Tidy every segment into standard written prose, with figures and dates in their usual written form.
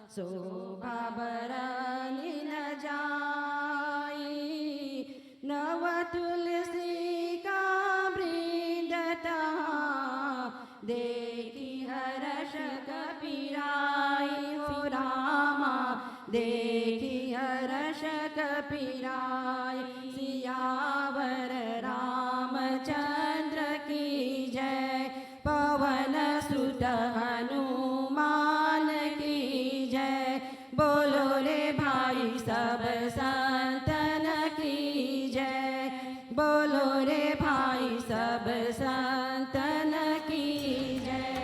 शोभा बरनी न जाई। नव तुलसी का वृंदता देखी हर्ष कपिराई हो रामा, देखी हर्ष कपिराई। सियावर रामचंद्र की जय, पवन सुत हनुमान की जय। बोलो रे भाई सब संतन की जय, बोलो रे भाई सब संतन की जय।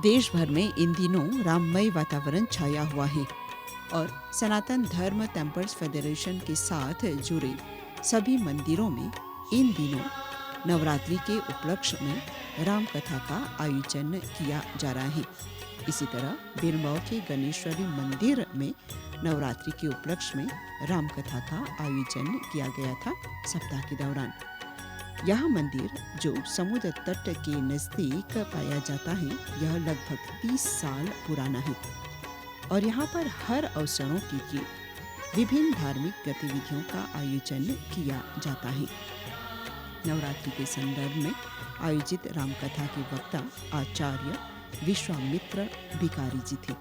देश भर में इन दिनों राममय वातावरण छाया हुआ है और सनातन धर्म टेम्पल्स फेडरेशन के साथ जुड़े सभी मंदिरों में इन दिनों नवरात्रि के उपलक्ष्य में राम कथा का आयोजन किया जा रहा है। इसी तरह बिरमऊ के गणेश्वरी मंदिर में नवरात्रि के उपलक्ष्य में राम कथा का आयोजन किया गया था। सप्ताह के दौरान यह मंदिर जो समुद्र तट के नजदीक पाया जाता है, यह लगभग 30 साल पुराना है और यहाँ पर हर अवसरों के लिए विभिन्न धार्मिक गतिविधियों का आयोजन किया जाता है। नवरात्रि के संदर्भ में आयोजित रामकथा के वक्ता आचार्य विश्वामित्र भिखारी जी थे।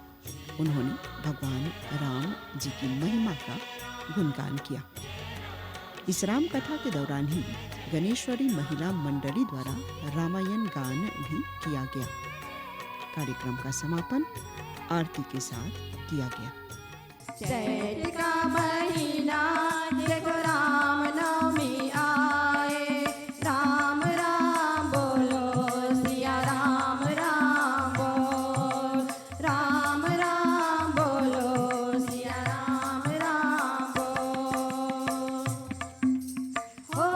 उन्होंने भगवान राम जी की महिमा का गुणगान किया। इस राम कथा के दौरान ही गणेश्वरी महिला मंडली द्वारा रामायण गान भी किया गया। कार्यक्रम का समापन आरती के साथ किया गया। चैत का महीना देखो राम नवमी आए, राम राम बोलो सिया राम राम बोल, राम राम बोलो सिया राम राम बोल। हो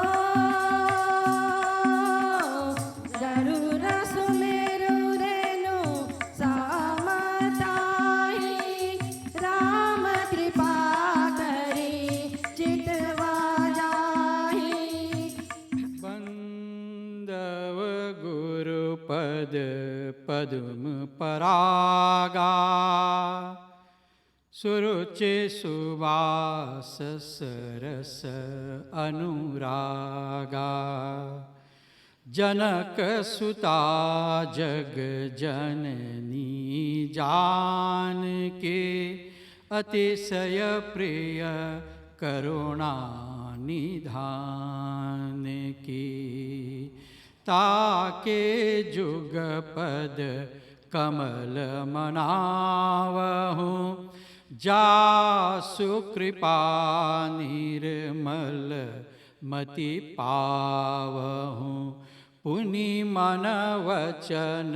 गरुड़ सुमेरु रेणु समताई, राम कृपा करी चितवा जाहि। बंदव गुरुपद पद्म परागा, सुरुचि सुवास सरस अनुरागा। जनक सुता जग जननी जानके, अतिशय प्रिय करुणा निधान की। ताके जुगपद कमल मनावहु, जासु कृपा निर्मल मति पावहु। पुनि मन वचन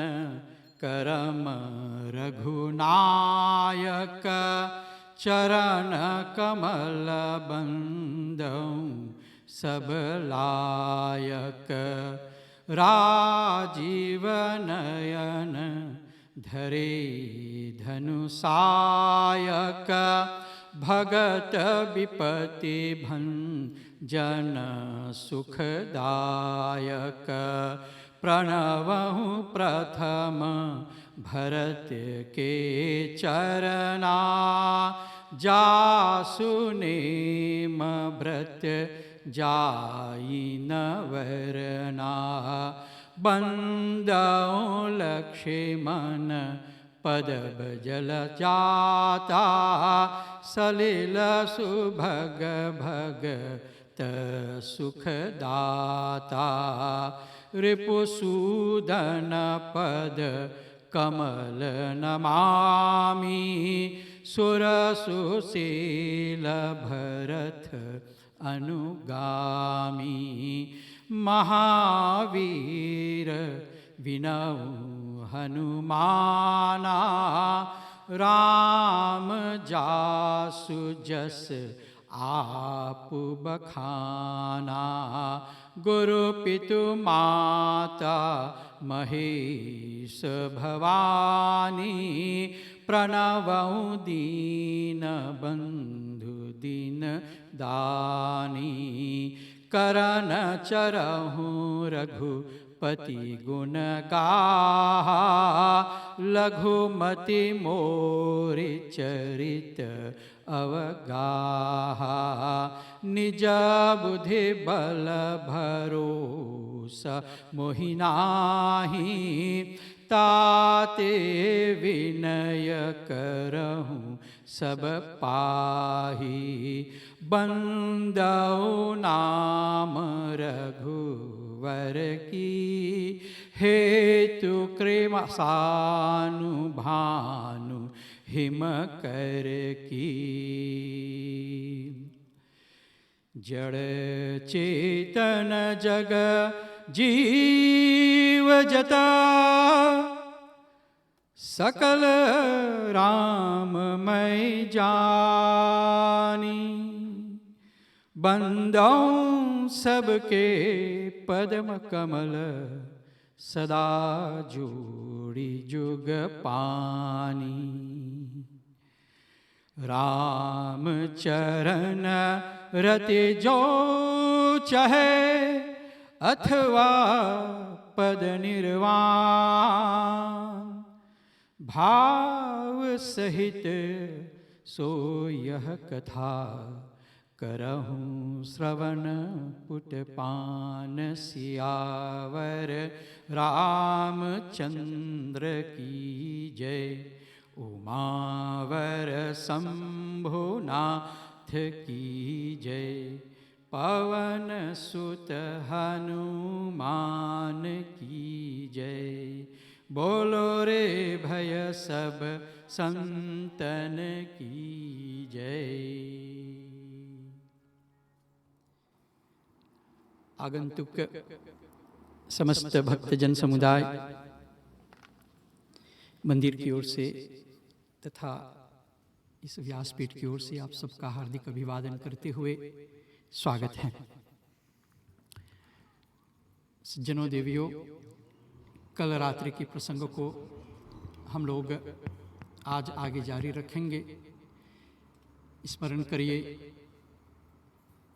करम रघुनायक, चरण कमल बंदौ सब लायक। राजीव नयन धरे धनुषायक, भगत विपति भंजन सुखदायक। प्रणवहु प्रथम भरत के चरना, जासु नेम व्रत जाई न वरना। बंदौ लक्ष्मण पद बजल जाता, सलिल सुभग भगत सुखदाता। रिपुसूदन पद कमल नमामि, सुरसुशील भरत अनुगामी। महावीर विनौ हनुमाना, राम जासु जस आप बखाना। गुरु पितु माता महेश भवानी, प्रणवौ दीन बंधु दीन दानी। करन चरहु रघु पति गुण गाहा, लघुमति मोर चरित अवगाहा। निज बुद्धि बल भरोसा मोहि नाहि, ताते विनय करहूँ सब पाही। बंदौ नाम रघुवर की, हेतु कृम सानु भानु हिम कर की। जड़ चेतन जग जीव जता, सकल राममय जानी। बंदौ सबके पद्म कमल, सदा जोड़ी जुग पानी। राम चरण रति जो चहे, अथवा पद निर्वाण। भाव सहित सो यह कथा, करहूँ श्रवण पुटपान। सियावर रामचंद्र की जय, उमावर शंभुनाथ की जय। पवन सुत हनुमान की जय, बोलो रे भय सब संतन की जय। आगंतुक समस्त भक्तजन समुदाय मंदिर की ओर से तथा इस व्यासपीठ की ओर से आप सबका हार्दिक अभिवादन करते हुए स्वागत है। सज्जनों देवियों, कल रात्रि के प्रसंग को हम लोग आज आगे जारी रखेंगे। स्मरण करिए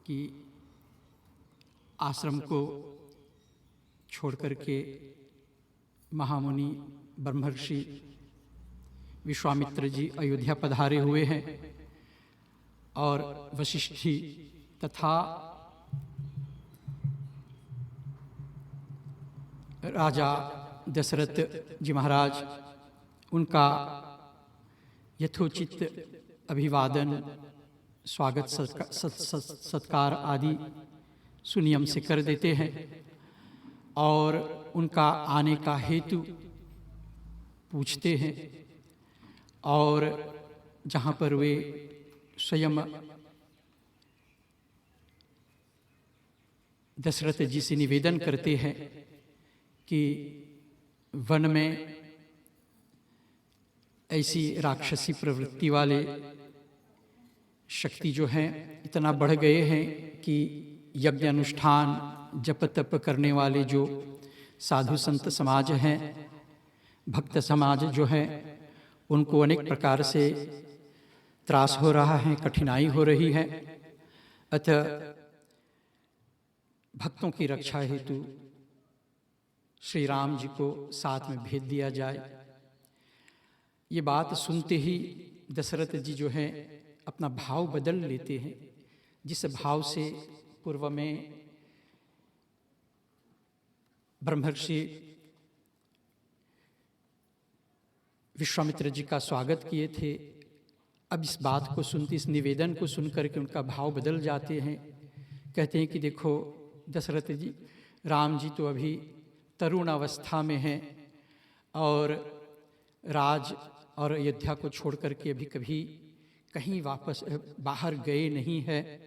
कि आश्रम को छोड़ करके महामुनि ब्रह्मर्षि विश्वामित्र जी अयोध्या पधारे हुए हैं और वशिष्ठ जी तथा राजा दशरथ जी महाराज उनका यथोचित अभिवादन, स्वागत सत्कार आदि सुनियम से कर देते हैं और उनका आने का हेतु पूछते हैं। और जहाँ पर वे स्वयं दशरथ जी से निवेदन करते हैं कि वन में ऐसी राक्षसी प्रवृत्ति वाले शक्ति जो हैं इतना बढ़ गए हैं कि यज्ञ अनुष्ठान जप तप करने वाले जो साधु संत समाज हैं, भक्त समाज जो है, उनको अनेक प्रकार से त्रास हो रहा है, कठिनाई हो रही है। अतः भक्तों की रक्षा हेतु श्री राम जी को साथ में भेज दिया जाए। ये बात सुनते ही दशरथ जी जो है अपना भाव बदल लेते हैं। जिस भाव से पूर्व में ब्रह्मर्षि विश्वामित्र जी का स्वागत किए थे, अब इस बात को सुनते, इस निवेदन को सुनकर के उनका भाव बदल जाते हैं। कहते हैं कि देखो दशरथ जी, राम जी तो अभी तरुण अवस्था में हैं और राज और अयोध्या को छोड़ करके अभी कभी कहीं वापस बाहर गए नहीं है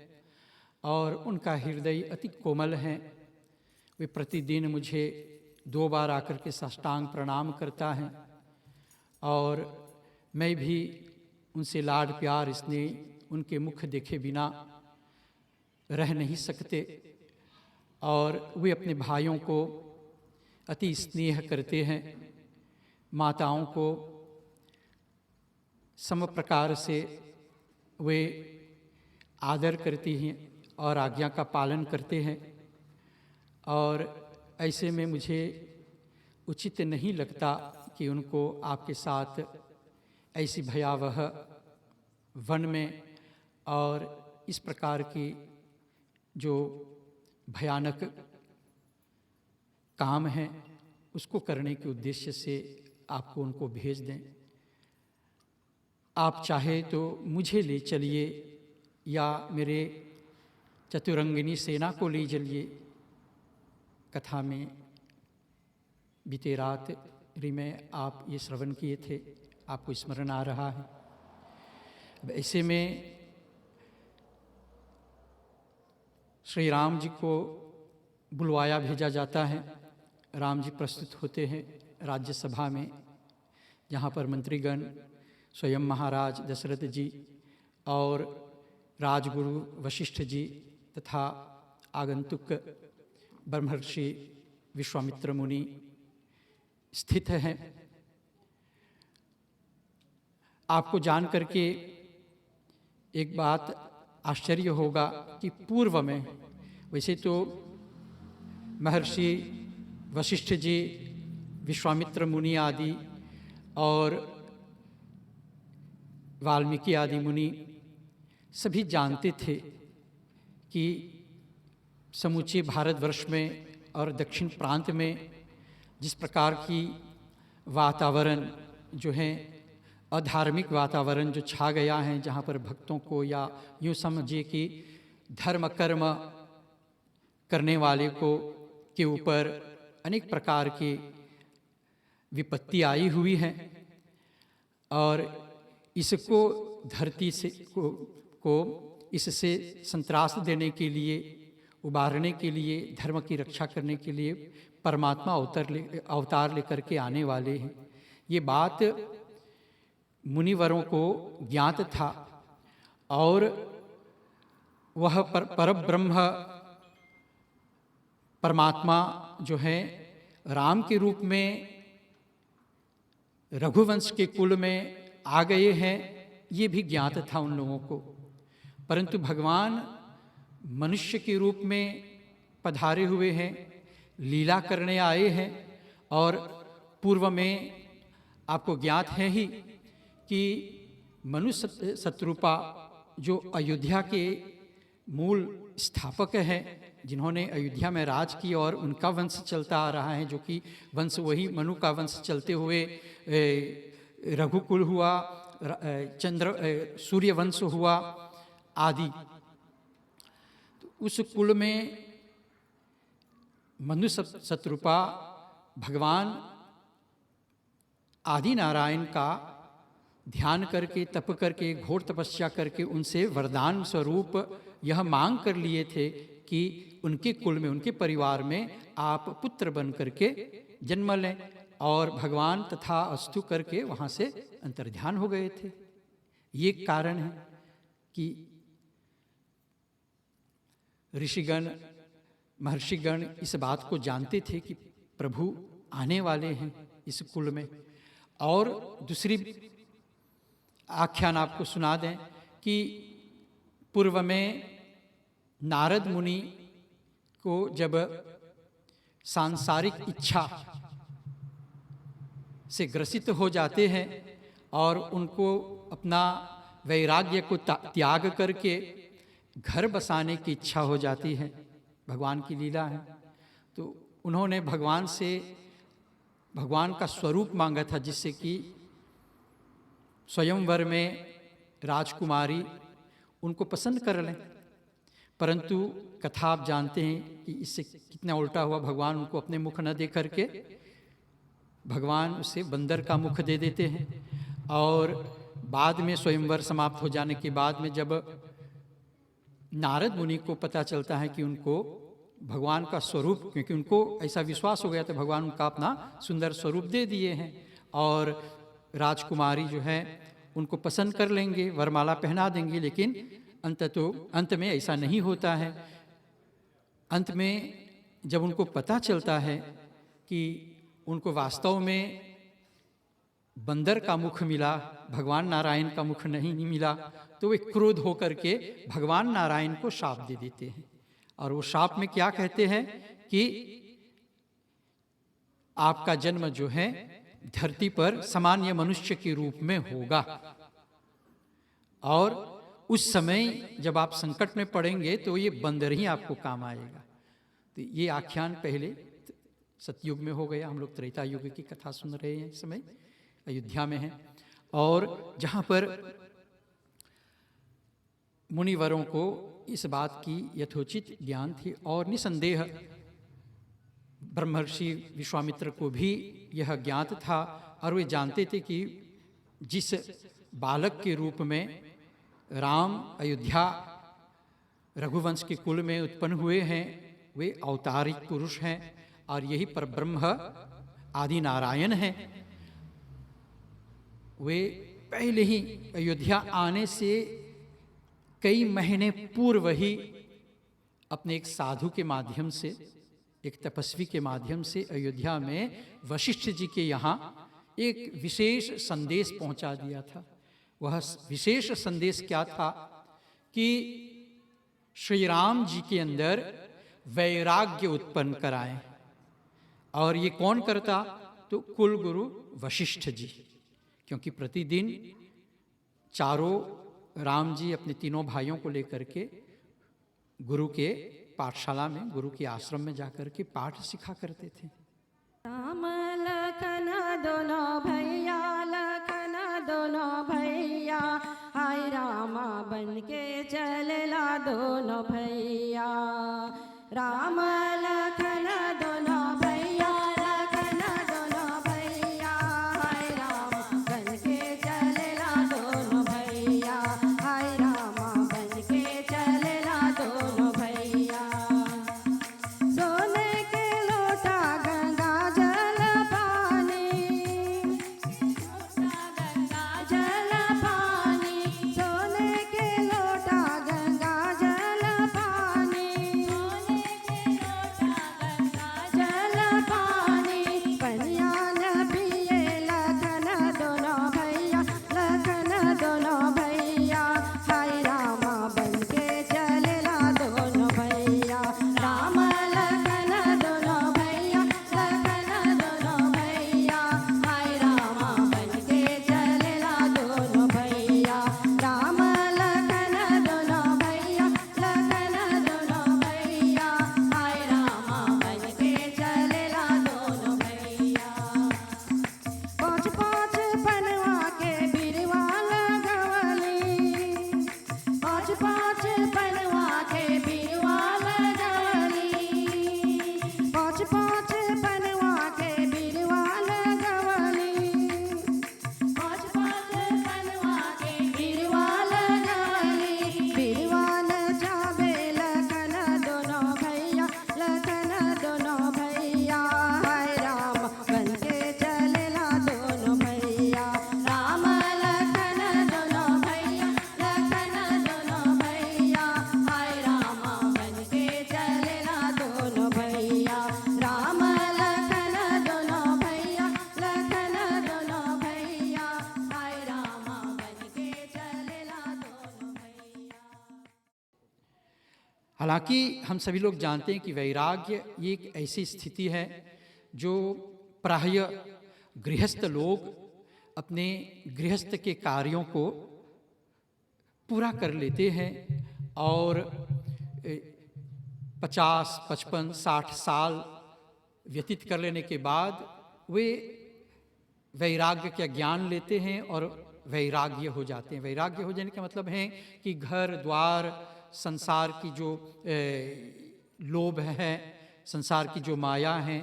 और उनका हृदय अति कोमल है। वे प्रतिदिन मुझे 2 बार आकर के साष्टांग प्रणाम करता है और मैं भी उनसे लाड प्यार स्नेह उनके मुख देखे बिना रह नहीं सकते और वे अपने भाइयों को अति स्नेह करते हैं। माताओं को सम प्रकार से वे आदर करती हैं और आज्ञा का पालन करते हैं और ऐसे में मुझे उचित नहीं लगता कि उनको आपके साथ ऐसी भयावह वन में और इस प्रकार की जो भयानक काम है उसको करने के उद्देश्य से आपको उनको भेज दें। आप चाहे तो मुझे ले चलिए या मेरे चतुरंगिनी सेना को ले चलिए। कथा में बीते रात्रि में आप ये श्रवण किए थे, आपको स्मरण आ रहा है। अब ऐसे में श्री राम जी को बुलवाया भेजा जाता है। राम जी प्रस्तुत होते हैं राज्यसभा में, जहाँ पर मंत्रीगण, स्वयं महाराज दशरथ जी और राजगुरु वशिष्ठ जी तथा आगंतुक ब्रह्मर्षि विश्वामित्र मुनि स्थित हैं। आपको जान करके एक बात आश्चर्य होगा कि पूर्व में, वैसे तो महर्षि वशिष्ठ जी, विश्वामित्र मुनि आदि और वाल्मीकि आदि मुनि सभी जानते थे कि समूचे भारतवर्ष में और दक्षिण प्रांत में जिस प्रकार की वातावरण जो है, अधार्मिक वातावरण जो छा गया है, जहाँ पर भक्तों को या यूँ समझिए कि धर्म कर्म करने वाले को के ऊपर अनेक प्रकार की विपत्ति आई हुई है और इसको धरती से को इससे संत्रास देने के लिए, उबारने के लिए, धर्म की रक्षा करने के लिए परमात्मा अवतार लेकर के आने वाले हैं। ये बात मुनिवरों को ज्ञात था और वह परब्रह्म परमात्मा जो है राम के रूप में रघुवंश के कुल में आ गए हैं, ये भी ज्ञात था उन लोगों को। परंतु भगवान मनुष्य के रूप में पधारे हुए हैं, लीला करने आए हैं। और पूर्व में आपको ज्ञात है ही कि मनुष्य शत्रुपा जो अयोध्या के मूल स्थापक हैं, जिन्होंने अयोध्या में राज की और उनका वंश चलता आ रहा है, जो कि वंश वही मनु का वंश चलते हुए रघुकुल हुआ, सूर्य वंश हुआ आदि। तो उस कुल में मनु शत्रुपा भगवान आदि नारायण का ध्यान करके, तप करके, घोर तपस्या करके उनसे वरदान स्वरूप यह मांग कर लिए थे कि उनके कुल में, उनके परिवार में आप पुत्र बन करके जन्म लें। और भगवान तथा अस्तु करके वहाँ से अंतर्ध्यान हो गए थे। ये कारण है कि ऋषिगण, महर्षिगण इस बात को जानते थे कि प्रभु आने वाले हैं इस कुल में। और दूसरी आख्यान आपको सुना दें कि पूर्व में नारद मुनि को जब सांसारिक इच्छा से ग्रसित हो जाते हैं और उनको अपना वैराग्य को त्याग करके घर बसाने की इच्छा हो जाती है, भगवान की लीला है, तो उन्होंने भगवान से भगवान का स्वरूप मांगा था, जिससे कि स्वयंवर में राजकुमारी उनको पसंद कर लें। परंतु कथा आप जानते हैं कि इससे कितना उल्टा हुआ। भगवान उनको अपने मुख न दे करके भगवान उसे बंदर का मुख दे देते हैं। और बाद में स्वयंवर समाप्त हो जाने के बाद में जब नारद मुनि को पता चलता है कि उनको भगवान का स्वरूप, क्योंकि उनको ऐसा विश्वास हो गया था भगवान उनका अपना सुंदर स्वरूप दे दिए हैं और राजकुमारी जो है उनको पसंद कर लेंगे, वरमाला पहना देंगे, लेकिन अंत में ऐसा नहीं होता है। अंत में जब उनको पता चलता है कि उनको वास्तव में बंदर का मुख मिला, भगवान नारायण का मुख नहीं मिला, तो वे क्रोध होकर के भगवान नारायण को शाप दे देते हैं। और वो शाप में क्या कहते हैं कि आपका जन्म जो है धरती पर सामान्य मनुष्य के रूप में होगा, और उस समय जब आप संकट में पड़ेंगे तो ये बंदर ही आपको काम आएगा। तो ये आख्यान पहले सतयुग में हो गया। हम लोग त्रेता युग की कथा सुन रहे हैं, इस समय अयोध्या में हैं, और जहाँ पर मुनिवरों को इस बात की यथोचित ज्ञान थी, और निसंदेह ब्रह्मर्षि विश्वामित्र को भी यह ज्ञात था, और वे जानते थे कि जिस बालक के रूप में राम अयोध्या रघुवंश के कुल में उत्पन्न हुए हैं वे अवतारिक पुरुष हैं, और यही परब्रह्म आदि नारायण हैं। वे पहले ही अयोध्या आने से कई महीने पूर्व ही अपने एक साधु के माध्यम से, एक तपस्वी के माध्यम से अयोध्या में वशिष्ठ जी के यहाँ एक विशेष संदेश पहुंचा दिया था। वह विशेष संदेश क्या था कि श्री राम जी के अंदर वैराग्य उत्पन्न कराएं। और ये कौन करता? तो कुल गुरु वशिष्ठ जी, क्योंकि प्रतिदिन चारों राम जी अपने तीनों भाइयों को लेकर के गुरु के पाठशाला में, गुरु के आश्रम में जाकर के पाठ सिखा करते थे। राम लखन दोनों भैया, लखन दोनों भैया, हाय रामा बन के चलला दोनों भैया। राम लखन दोनों भैया, लखन दोनों भैया, हाय रामा बन के चलला दोनों भैया, हाय रामा बन के चलला दोनों भैया। सोने के लोटा गंगा जल पानी, गंगा जल पानी, सोने के लोटा गंगा जल पानी, सोने के लोटा गंगा जल पानी, पनिया न पिए लखन दोनों भैया, लखन दोनों भैया, हाय रामा बन के चलला दोनों भैया। राम लखन दोनों भैया, लखन दोनों भैया, हाय रामा बन के चलला दोनों भैया। राम लखन दोनों भैया, लखन दोनों भैया, हाय रामा बन के चलला दोनों भैया। पाँच पाँच पनवा के बिरवा लगवली, पाँच पाँच पनवा के बिरवा लगवली, पाँच पाँच पनवा के बिरवा लगवली, पाँच पाँच पनवा के बिरवा लगवली। बिरवा न जाबे लखन दोनों भैया, लखन दोनों भैया, हाय राम बन के चलला दोनों भैया। राम लखन दोनों भैया, लखन दोनों भैया, हाय रामा बन के चलला दोनों भैया। राम लखन दोनों भैया, लखन दोनों भैया, हाय रामा बन के चलला दोनों भैया। हालांकि हम सभी लोग जानते हैं कि वैराग्य ये एक ऐसी स्थिति है जो प्रायः गृहस्थ लोग अपने गृहस्थ के कार्यों को पूरा कर लेते हैं, और 50, 55, 60 साल व्यतीत कर लेने के बाद वे वैराग्य का ज्ञान लेते हैं और वैराग्य हो जाते हैं। वैराग्य हो जाने का मतलब है कि घर द्वार, संसार की जो लोभ है, संसार की जो माया है,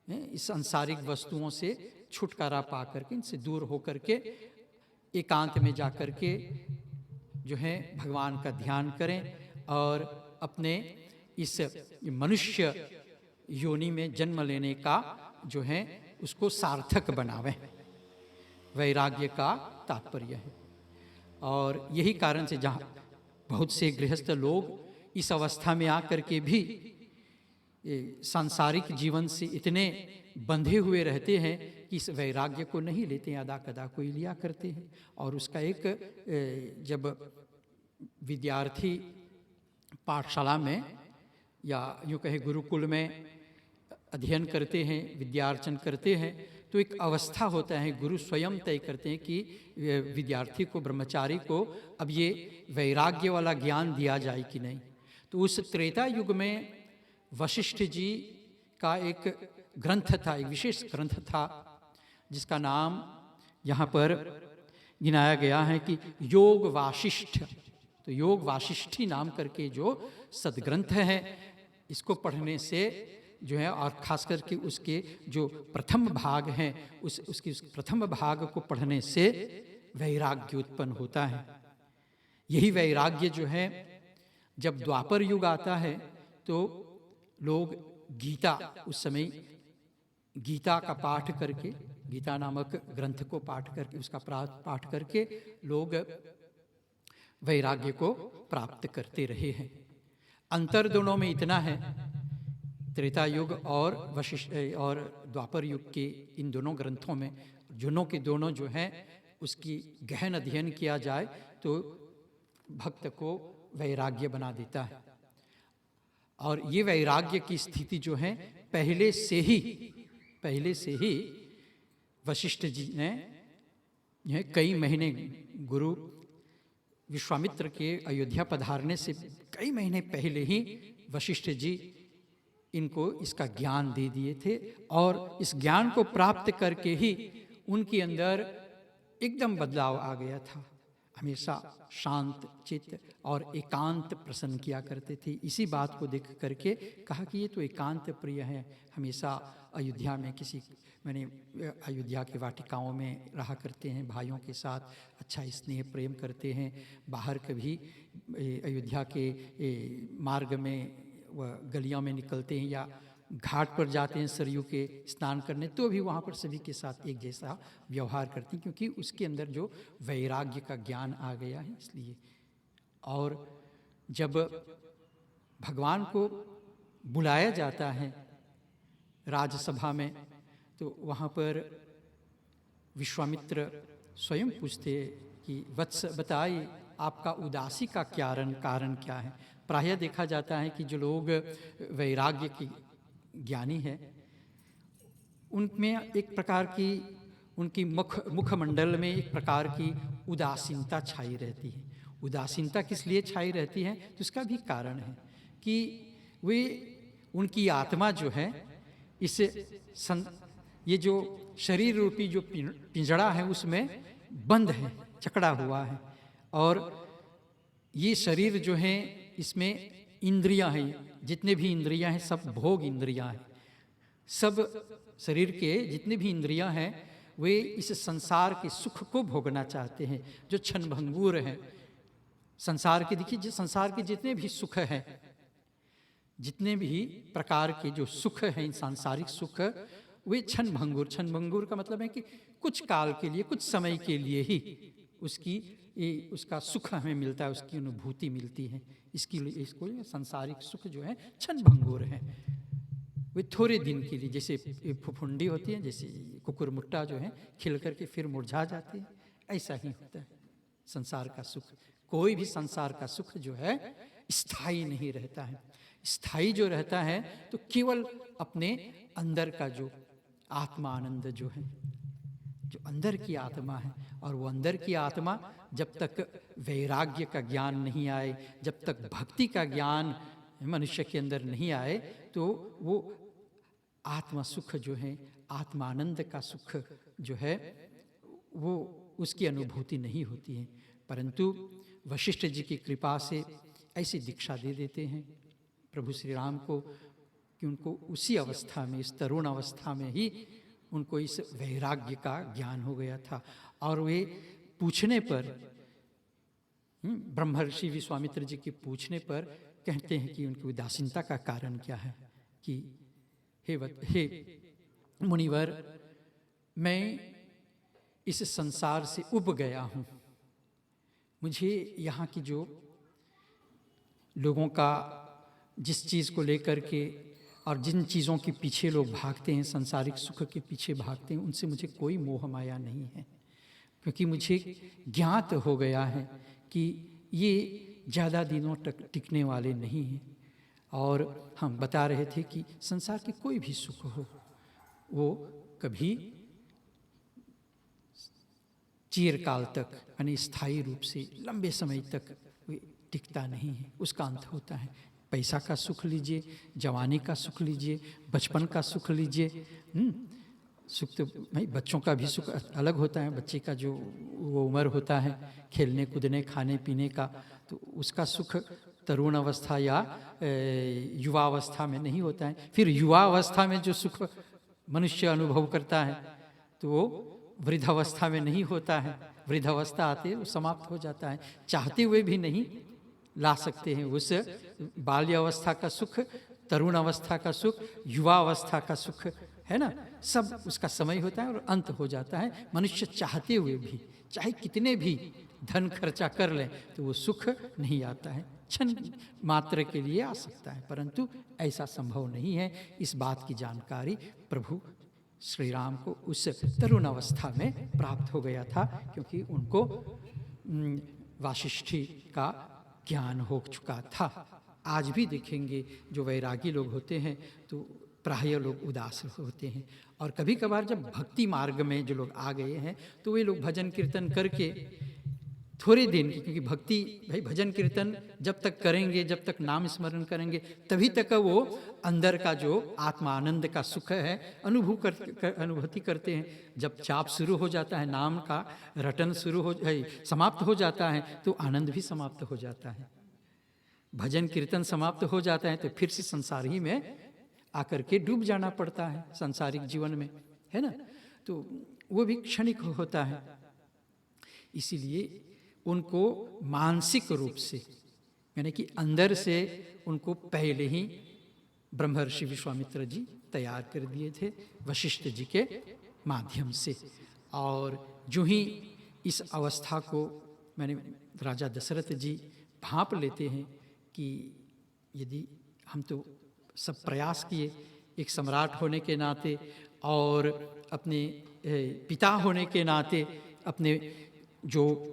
इस सांसारिक वस्तुओं से छुटकारा पा करके, इनसे दूर हो करके एकांत में जा कर के जो है भगवान का ध्यान करें, और अपने इस मनुष्य योनि में जन्म लेने का जो है उसको सार्थक बनावें। वैराग्य का तात्पर्य है। और यही कारण से जहाँ बहुत से गृहस्थ लोग इस अवस्था में आकर के भी सांसारिक जीवन से इतने बंधे हुए रहते हैं कि इस वैराग्य को नहीं लेते हैं, अदा कदा कोई लिया करते हैं। और उसका एक जब विद्यार्थी पाठशाला में या यूँ कहे गुरुकुल में अध्ययन करते हैं, विद्यार्चन करते हैं, तो एक अवस्था होता है, गुरु स्वयं तय करते हैं कि विद्यार्थी को, ब्रह्मचारी को अब ये वैराग्य वाला ज्ञान दिया जाए कि नहीं। तो उस त्रेता युग में वशिष्ठ जी का एक ग्रंथ था, एक विशेष ग्रंथ था, जिसका नाम यहाँ पर गिनाया गया है कि योग वाशिष्ठ। तो योग वाशिष्ठी नाम करके जो सदग्रंथ है, इसको पढ़ने से जो है, और खास करके उसके जो प्रथम भाग हैं, उसकी प्रथम भाग को पढ़ने से वैराग्य उत्पन्न होता है। यही वैराग्य जो है, जब द्वापर युग आता है तो लोग गीता, उस समय गीता का पाठ करके, गीता नामक ग्रंथ को पाठ करके, उसका पाठ करके लोग वैराग्य को प्राप्त करते रहे हैं। अंतर दोनों में इतना है, त्रेता युग और वशिष्ठ और द्वापर युग के इन दोनों ग्रंथों में, दोनों के दोनों जो हैं, उसकी गहन अध्ययन किया जाए तो भक्त को वैराग्य बना देता है। और ये वैराग्य की स्थिति जो है, पहले से ही वशिष्ठ जी ने यह कई महीने, गुरु विश्वामित्र के अयोध्या पधारने से कई महीने पहले ही वशिष्ठ जी इनको इसका ज्ञान दे दिए थे, और इस ज्ञान को प्राप्त करके ही उनके अंदर एकदम बदलाव आ गया था। हमेशा शांत चित्त और एकांत प्रसन्न किया करते थे। इसी बात को देख करके कहा कि ये तो एकांत प्रिय है, हमेशा अयोध्या में अयोध्या के वाटिकाओं में रहा करते हैं, भाइयों के साथ अच्छा स्नेह प्रेम करते हैं। बाहर कभी अयोध्या के मार्ग में वह गलियों में निकलते हैं या घाट पर जाते हैं सरयू के स्नान करने, तो भी वहाँ पर सभी के साथ एक जैसा व्यवहार करती हैं, क्योंकि उसके अंदर जो वैराग्य का ज्ञान आ गया है इसलिए। और जब भगवान को बुलाया जाता है राजसभा में, तो वहाँ पर विश्वामित्र स्वयं पूछते कि वत्स बताइए आपका उदासी का कारण क्या है। प्रायः देखा जाता है कि जो लोग वैराग्य की ज्ञानी है, उनमें एक प्रकार की, उनकी मुखमंडल में एक प्रकार की उदासीनता छाई रहती है। उदासीनता किस लिए छाई रहती है, तो इसका भी कारण है कि वे, उनकी आत्मा जो है, ये जो शरीर रूपी जो पिंजड़ा है उसमें बंद है, जकड़ा हुआ है। और ये शरीर जो है, इसमें इंद्रियां हैं, जितने भी इंद्रियां हैं सब भोग इंद्रियां हैं। सब शरीर के जितने भी इंद्रियां हैं वे इस संसार के सुख को भोगना चाहते हैं, जो क्षणभंगुर हैं। संसार के, देखिए संसार के जितने भी सुख हैं, जितने भी प्रकार के जो सुख हैं, सांसारिक सुख, वे क्षणभंगुर का मतलब है कि कुछ काल के लिए, कुछ समय के लिए ही उसका सुख हमें मिलता है, उसकी अनुभूति मिलती है। इसको सांसारिक सुख जो है क्षणभंगुर है, वे थोड़े दिन के लिए, जैसे फुफुंडी होती है, जैसे कुकुरमुट्टा जो है खिल करके फिर मुरझा जाती है, ऐसा ही होता है संसार का सुख। कोई भी संसार का सुख जो है स्थायी नहीं रहता है। स्थायी जो रहता है तो केवल अपने अंदर का जो आत्मा आनंद जो है, जो अंदर की आत्मा है, और वो अंदर की आत्मा जब तक वैराग्य का ज्ञान नहीं आए, जब तक भक्ति का ज्ञान मनुष्य के अंदर नहीं आए, तो वो आत्मा सुख जो है, आत्मा आनंद का सुख जो है, वो उसकी अनुभूति नहीं होती है। परंतु वशिष्ठ जी की कृपा से ऐसी दीक्षा दे देते हैं प्रभु श्री राम को कि उनको उसी अवस्था में, इस तरुण अवस्था में ही उनको इस वैराग्य का ज्ञान हो गया था। और वे पूछने पर, ब्रह्मर्षि विश्वामित्र जी के पूछने पर कहते हैं कि उनकी उदासीनता का कारण क्या है, कि हे मुनिवर, मैं इस संसार से उब गया हूँ। मुझे यहाँ की जो लोगों का, जिस चीज़ को लेकर के और जिन चीज़ों के पीछे लोग भागते हैं, सांसारिक सुख के पीछे भागते हैं, उनसे मुझे कोई मोह माया नहीं है, क्योंकि मुझे ज्ञात हो गया है कि ये ज़्यादा दिनों तक टिकने वाले नहीं हैं। और हम बता रहे थे कि संसार के कोई भी सुख हो वो कभी चिरकाल तक यानी स्थायी रूप से लंबे समय तक टिकता नहीं है, उसका अंत होता है। पैसा का सुख लीजिए, जवानी का सुख लीजिए, बचपन का सुख लीजिए। सुख तो भाई बच्चों का भी सुख अलग होता है, बच्चे का जो वो उम्र होता है खेलने कूदने खाने पीने का, तो उसका सुख तरुण अवस्था या युवा अवस्था में नहीं होता है। फिर युवा अवस्था में जो सुख मनुष्य अनुभव करता है तो वो वृद्धावस्था में नहीं होता है। वृद्धावस्था आते वो समाप्त हो जाता है, चाहते हुए भी नहीं ला सकते हैं उस बाल्य अवस्था का सुख, तरुण अवस्था का सुख, युवा अवस्था का सुख, है ना। सब उसका समय होता है और अंत हो जाता है। मनुष्य चाहते हुए भी चाहे कितने भी धन खर्चा कर लें तो वो सुख नहीं आता है, क्षण मात्र के लिए आ सकता है, परंतु ऐसा संभव नहीं है। इस बात की जानकारी प्रभु श्री राम को उस तरुण अवस्था में प्राप्त हो गया था, क्योंकि उनको वाशिष्ठी का ज्ञान हो चुका था। आज भी देखेंगे जो वैरागी लोग होते हैं तो प्रायः लोग उदास होते हैं, और कभी कभार जब भक्ति मार्ग में जो लोग आ गए हैं तो वे लोग भजन कीर्तन करके थोड़े दिन, क्योंकि भक्ति भाई भजन कीर्तन जब तक करेंगे, जब तक नाम स्मरण करेंगे, तभी तक वो अंदर का जो आत्मा आनंद का सुख है अनुभूति करते हैं। जब चाप शुरू हो जाता है, नाम का रटन समाप्त हो जाता है तो आनंद भी समाप्त हो जाता है। भजन कीर्तन समाप्त हो जाता है तो फिर से संसार ही में आकर के डूब जाना पड़ता है, सांसारिक जीवन में, है ना। तो वो भी क्षणिक होता है। इसीलिए उनको मानसिक रूप से यानी कि अंदर से उनको पहले ही ब्रह्मर्षि विश्वामित्र जी तैयार कर दिए थे वशिष्ठ जी के माध्यम से। और जो ही इस अवस्था को राजा दशरथ जी भांप लेते हैं कि यदि हम तो सब प्रयास किए एक सम्राट होने के नाते और अपने पिता होने के नाते, अपने जो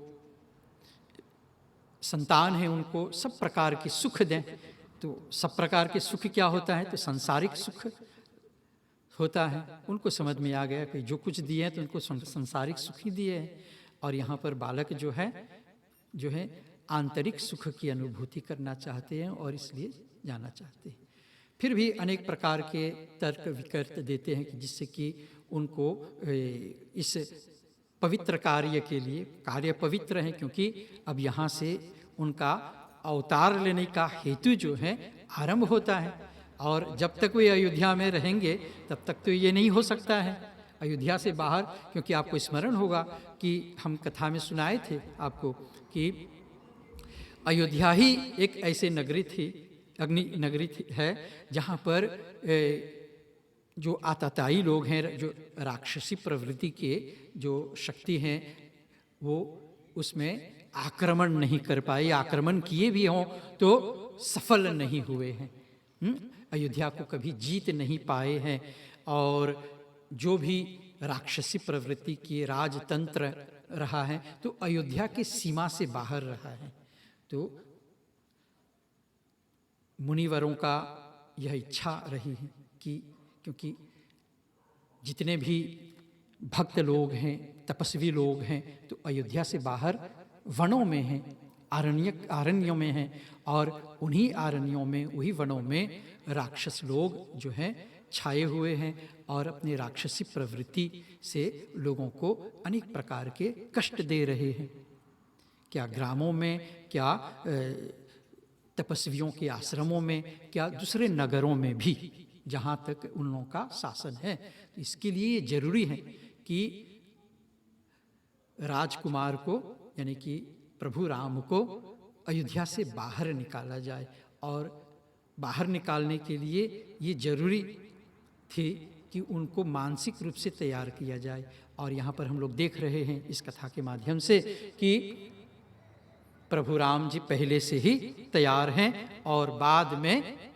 संतान है उनको सब प्रकार के सुख दें, तो सब प्रकार के सुख क्या होता है, तो सांसारिक सुख होता है। उनको समझ में आ गया कि जो कुछ दिए हैं तो उनको सांसारिक सुख ही दिए हैं, और यहाँ पर बालक जो है आंतरिक सुख की अनुभूति करना चाहते हैं और इसलिए जाना चाहते हैं। फिर भी अनेक प्रकार के तर्क विकर्त देते हैं कि जिससे कि उनको इस पवित्र कार्य के लिए, कार्य पवित्र है क्योंकि अब यहाँ से उनका अवतार लेने का हेतु जो है आरंभ होता है, और जब तक वे अयोध्या में रहेंगे तब तक तो ये नहीं हो सकता है अयोध्या से बाहर। क्योंकि आपको स्मरण होगा कि हम कथा में सुनाए थे आपको कि अयोध्या ही एक ऐसे नगरी थी, अग्नि नगरी है, जहाँ पर जो आतताई लोग हैं, जो राक्षसी प्रवृत्ति के जो शक्ति हैं, वो उसमें आक्रमण नहीं कर पाए, आक्रमण किए भी हों तो सफल नहीं हुए हैं, अयोध्या को कभी जीत नहीं पाए हैं। और जो भी राक्षसी प्रवृत्ति की राजतंत्र रहा है तो अयोध्या की सीमा से बाहर रहा है। तो मुनिवरों का यह इच्छा रही है कि क्योंकि जितने भी भक्त लोग हैं, तपस्वी लोग हैं, तो अयोध्या से बाहर वनों में हैं, आरण्यों में हैं, और उन्हीं आरण्यों में, वही वनों में राक्षस लोग जो हैं छाए हुए हैं और अपनी राक्षसी प्रवृत्ति से लोगों को अनेक प्रकार के कष्ट दे रहे हैं। क्या ग्रामों में, क्या तपस्वियों के आश्रमों में, क्या दूसरे नगरों में भी जहाँ तक उन लोगों का शासन है। तो इसके लिए जरूरी है कि राजकुमार को यानी कि प्रभु राम को अयोध्या से बाहर निकाला जाए, और बाहर निकालने के लिए ये जरूरी थी कि उनको मानसिक रूप से तैयार किया जाए। और यहाँ पर हम लोग देख रहे हैं इस कथा के माध्यम से कि प्रभु राम जी पहले से ही तैयार हैं, और बाद में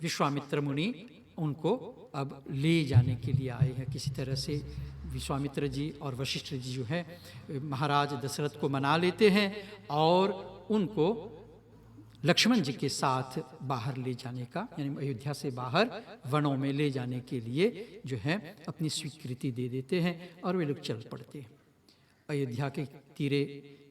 विश्वामित्र मुनि उनको अब ले जाने के लिए आए हैं। किसी तरह से विश्वामित्र जी और वशिष्ठ जी जो है महाराज दशरथ को मना लेते हैं और उनको लक्ष्मण जी के साथ बाहर ले जाने का, यानी अयोध्या से बाहर वनों में ले जाने के लिए जो है अपनी स्वीकृति दे देते हैं और वे लोग चल पड़ते हैं। अयोध्या के तीरे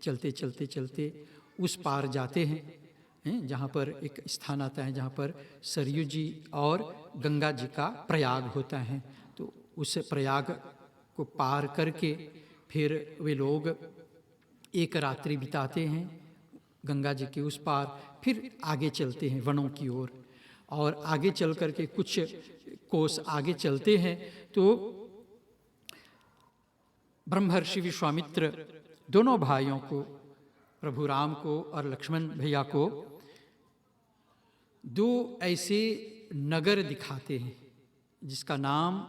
चलते चलते चलते उस पार जाते हैं, जहाँ पर एक स्थान आता है जहाँ पर सरयू जी और गंगा जी का प्रयाग होता है। तो उस प्रयाग को पार करके फिर वे लोग एक रात्रि बिताते हैं गंगा जी के उस पार, फिर आगे चलते हैं वनों की ओर। और आगे चल करके कुछ कोस आगे चलते हैं तो ब्रह्मर्षि विश्वामित्र दोनों भाइयों को, प्रभु राम को और लक्ष्मण भैया को, दो ऐसे नगर दिखाते हैं जिसका नाम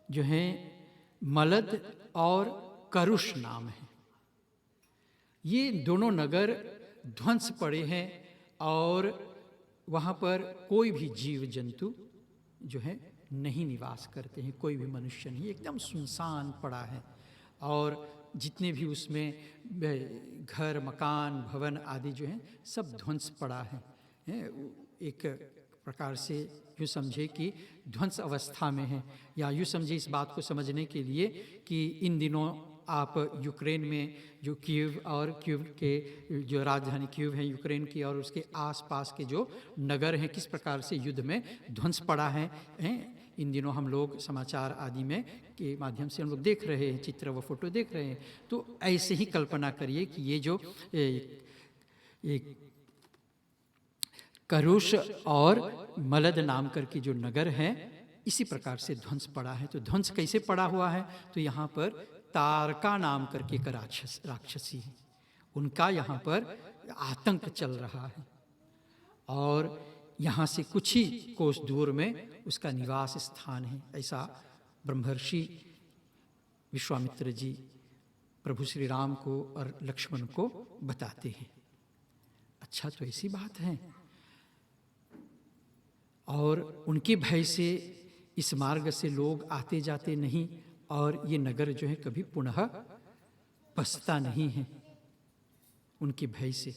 जो है मलद और करुष नाम है। ये दोनों नगर ध्वंस पड़े हैं और वहाँ पर कोई भी जीव जंतु जो है नहीं निवास करते हैं, कोई भी मनुष्य नहीं, एकदम सुनसान पड़ा है। और जितने भी उसमें घर मकान भवन आदि जो हैं सब ध्वंस पड़ा है। एक प्रकार से यूँ समझे कि ध्वंस अवस्था में है, या यूँ समझे इस बात को समझने के लिए कि इन दिनों आप यूक्रेन में जो कीव और कीव के जो राजधानी कीव है यूक्रेन की और उसके आसपास के जो नगर हैं किस प्रकार से युद्ध में ध्वंस पड़ा है, इन दिनों हम लोग समाचार आदि में के माध्यम से हम लोग देख रहे हैं, चित्र व फोटो देख रहे हैं। तो ऐसे ही कल्पना करिए कि ये जो एक करुष और मलद नाम करके जो नगर है इसी प्रकार से ध्वंस पड़ा है। तो ध्वंस कैसे पड़ा हुआ है, तो यहाँ पर तारका नाम करके एक राक्षसी है, उनका यहाँ पर आतंक चल रहा है और यहाँ से कुछ ही कोस दूर में उसका निवास स्थान है। ऐसा ब्रह्मर्षि विश्वामित्र जी प्रभु श्री राम को और लक्ष्मण को बताते हैं। अच्छा, तो ऐसी बात है। और उनके भय से इस मार्ग से लोग आते जाते नहीं और ये नगर जो है कभी पुनः बसता नहीं है, उनके भय से,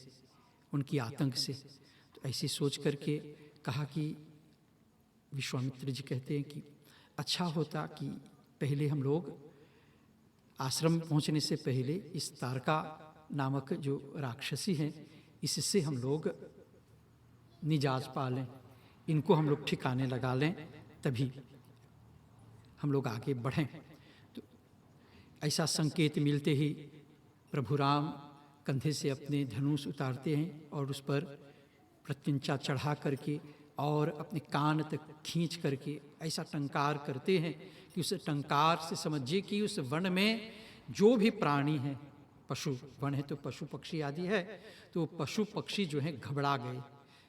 उनकी आतंक से। तो ऐसी सोच करके कहा कि विश्वामित्र जी कहते हैं कि अच्छा होता कि पहले हम लोग आश्रम पहुंचने से पहले इस तारका नामक जो राक्षसी हैं इससे हम लोग निजात पा लें, इनको हम लोग ठिकाने लगा लें, तभी हम लोग आगे बढ़ें। तो ऐसा संकेत मिलते ही प्रभु राम कंधे से अपने धनुष उतारते हैं और उस पर प्रत्यंचा चढ़ा करके और अपने कान तक खींच करके ऐसा टंकार करते हैं कि उस टंकार से समझिए कि उस वन में जो भी प्राणी हैं, पशु वन है तो पशु पक्षी आदि है, तो पशु पक्षी जो हैं घबरा गए।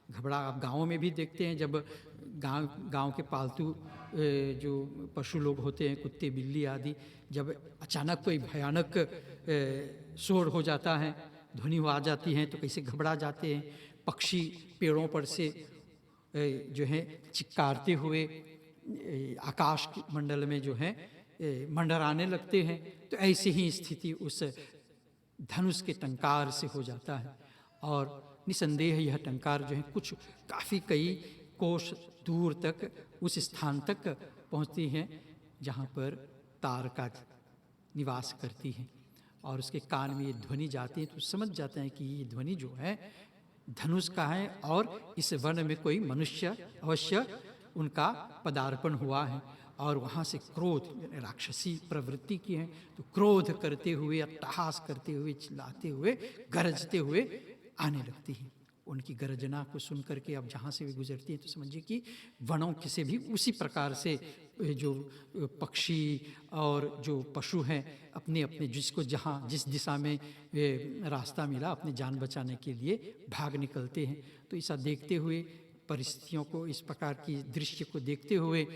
घबरा, आप गाँव में भी देखते हैं जब गांव के पालतू जो पशु लोग होते हैं, कुत्ते बिल्ली आदि, जब अचानक कोई भयानक शोर हो जाता है, ध्वनि आ जाती है, तो कैसे घबरा जाते हैं। पक्षी पेड़ों पर से जो है चिक्कारते हुए आकाश मंडल में जो है मंडराने लगते हैं। तो ऐसी ही स्थिति उस धनुष के टंकार से हो जाता है और निसंदेह यह टंकार जो है कुछ काफ़ी कई कोस दूर तक उस स्थान तक पहुंचती हैं जहां पर तारका निवास करती है और उसके कान में ये ध्वनि जाती है। तो समझ जाते हैं कि ये ध्वनि जो है धनुष का है और इस वन में कोई मनुष्य अवश्य उनका पदार्पण हुआ है। और वहाँ से क्रोध, राक्षसी प्रवृत्ति की है, तो क्रोध करते हुए, अट्टहास करते हुए, चिल्लाते हुए, गरजते हुए आने लगती हैं। उनकी गर्जना को सुन करके अब जहाँ से भी गुजरती हैं तो समझिए कि वनों से भी उसी प्रकार से जो पक्षी और जो पशु हैं अपने अपने जिसको जहाँ जिस दिशा में रास्ता मिला अपनी जान बचाने के लिए भाग निकलते हैं। तो ऐसा देखते हुए, परिस्थितियों को, इस प्रकार की दृश्य को देखते हुए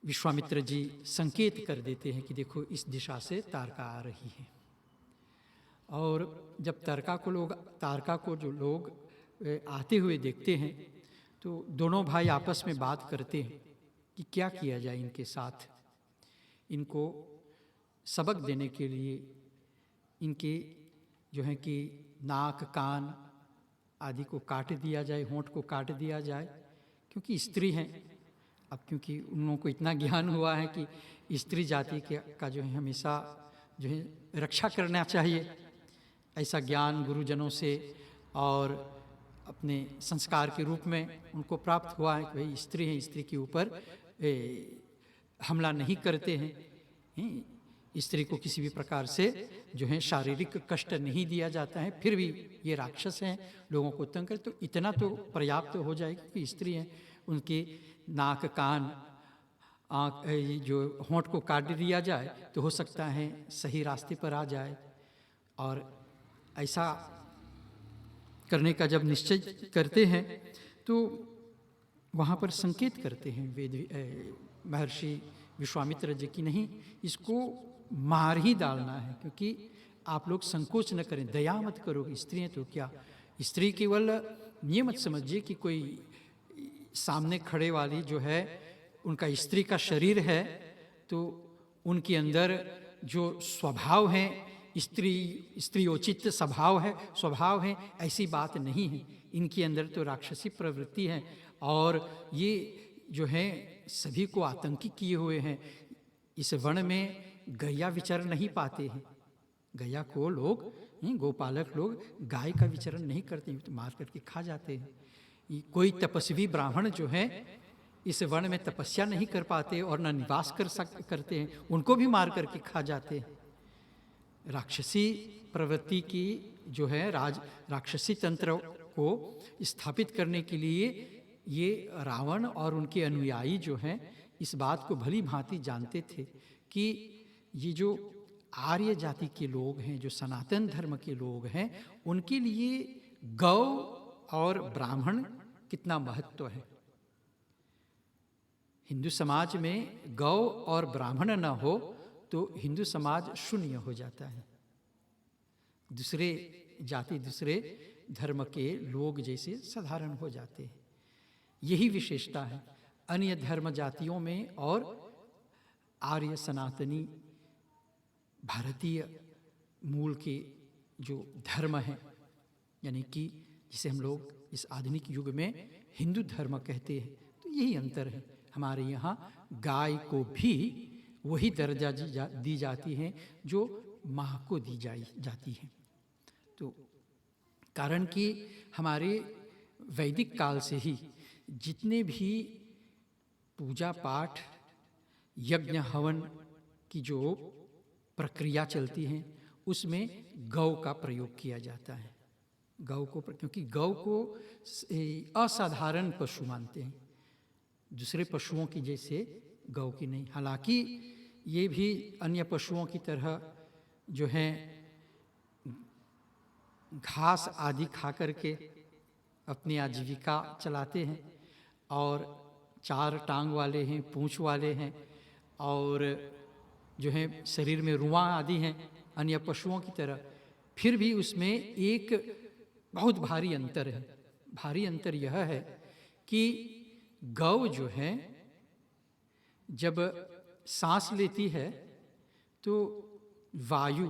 विश्वामित्र जी संकेत कर देते हैं कि देखो इस दिशा से तारका आ रही है। और जब तारका को जो लोग आते हुए देखते हैं तो दोनों भाई आपस में बात करते हैं कि क्या किया जाए इनके साथ। इनको सबक देने के लिए, इनके जो है कि नाक कान आदि को काट दिया जाए, होंठ को काट दिया जाए, क्योंकि स्त्री हैं। अब क्योंकि उन लोगों को इतना ज्ञान हुआ है कि स्त्री जाति का जो है हमेशा जो है रक्षा करना चाहिए, ऐसा ज्ञान गुरुजनों से और अपने संस्कार के रूप में उनको प्राप्त हुआ है कि भाई स्त्री है, स्त्री के ऊपर हमला नहीं करते हैं, स्त्री को किसी भी प्रकार से जो है शारीरिक कष्ट नहीं दिया जाता है। फिर भी ये राक्षस हैं, लोगों को तंग कर, तो इतना तो पर्याप्त हो जाएगा कि स्त्री हैं, उनके नाक कान आँख जो होंठ को काट दिया जाए तो हो सकता है सही रास्ते पर आ जाए। और ऐसा करने का जब निश्चय करते हैं तो वहाँ पर संकेत करते हैं वेद महर्षि विश्वामित्र जी की, नहीं इसको मार ही डालना है, क्योंकि आप लोग संकोच न करें, दया मत करो, स्त्री हैं तो क्या। स्त्री केवल ये मत समझिए कि कोई सामने खड़े वाली जो है उनका स्त्री का शरीर है तो उनके अंदर जो स्वभाव है स्त्रीयोचित स्वभाव है, ऐसी बात नहीं है। इनके अंदर तो राक्षसी प्रवृत्ति है और ये जो है सभी को आतंकित किए हुए हैं। इस वन में गैया विचरण नहीं पाते हैं, गैया को लोग गोपालक लोग गाय का विचरण नहीं करते, तो मार करके खा जाते हैं। कोई तपस्वी ब्राह्मण जो है इस वन में तपस्या नहीं कर पाते और न निवास करते हैं, उनको भी मार करके खा जाते हैं। राक्षसी प्रवृत्ति की जो है राक्षसी तंत्र को स्थापित करने के लिए ये रावण और उनके अनुयायी जो हैं इस बात को भली भांति जानते थे कि ये जो आर्य जाति के लोग हैं, जो सनातन धर्म के लोग हैं, उनके लिए गौ और ब्राह्मण कितना महत्व है। हिंदू समाज में गौ और ब्राह्मण न हो तो हिंदू समाज शून्य हो जाता है। दूसरे जाति दूसरे धर्म के लोग जैसे साधारण हो जाते हैं, यही विशेषता है अन्य धर्म जातियों में और आर्य सनातनी भारतीय मूल के जो धर्म हैं, यानी कि जिसे हम लोग इस आधुनिक युग में हिंदू धर्म कहते हैं, तो यही अंतर है। हमारे यहाँ गाय को भी वही दर्जा दी जाती है जो माँ को दी जाती है। तो कारण कि हमारे वैदिक काल से ही जितने भी पूजा पाठ यज्ञ हवन की जो प्रक्रिया चलती है उसमें गौ का प्रयोग किया जाता है। गौ को, क्योंकि गौ को असाधारण पशु मानते हैं, दूसरे पशुओं की जैसे गौ की नहीं। हालांकि ये भी अन्य पशुओं की तरह जो है घास आदि खा करके अपनी आजीविका चलाते हैं और चार टांग वाले हैं, पूंछ वाले हैं और जो है शरीर में रुआं आदि हैं अन्य पशुओं की तरह। फिर भी उसमें एक बहुत भारी अंतर है। भारी अंतर यह है कि गौ जो है जब सांस लेती है तो वायु,